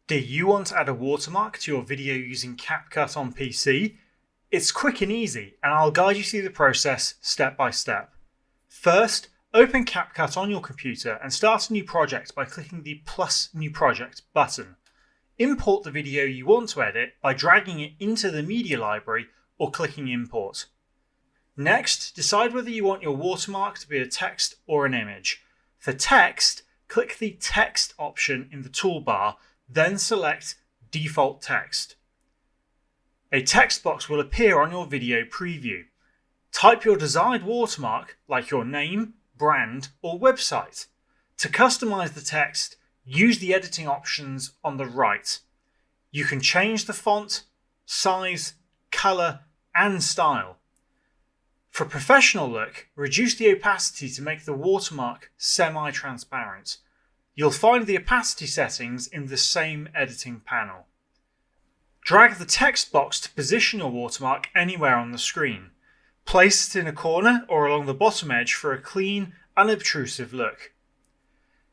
Do you want to add a watermark to your video using Capcut on PC? It's quick and easy, and I'll guide you through the process step by step. First, open Capcut on your computer and start a new project by clicking the plus new project button. Import the video you want to edit by dragging it into the media library or clicking import. Next, decide whether you want your watermark to be a text or an image. For text, click the text option in the toolbar, then select default text. A text box will appear on your video preview. Type your desired watermark, like your name, brand, or website. To customize the text, use the editing options on the right. You can change the font, size, color, and style. For a professional look, reduce the opacity to make the watermark semi-transparent. You'll find the opacity settings in the same editing panel. Drag the text box to position your watermark anywhere on the screen. Place it in a corner or along the bottom edge for a clean, unobtrusive look.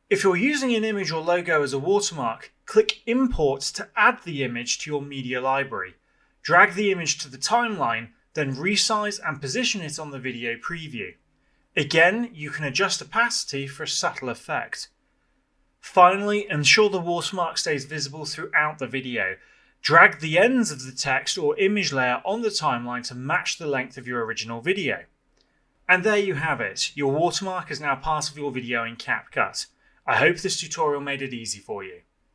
If you're using an image or logo as a watermark, click Import to add the image to your media library. Drag the image to the timeline, then resize and position it on the video preview. Again, you can adjust opacity for a subtle effect. Finally, ensure the watermark stays visible throughout the video. Drag the ends of the text or image layer on the timeline to match the length of your original video. And there you have it. Your watermark is now part of your video in Capcut. I hope this tutorial made it easy for you.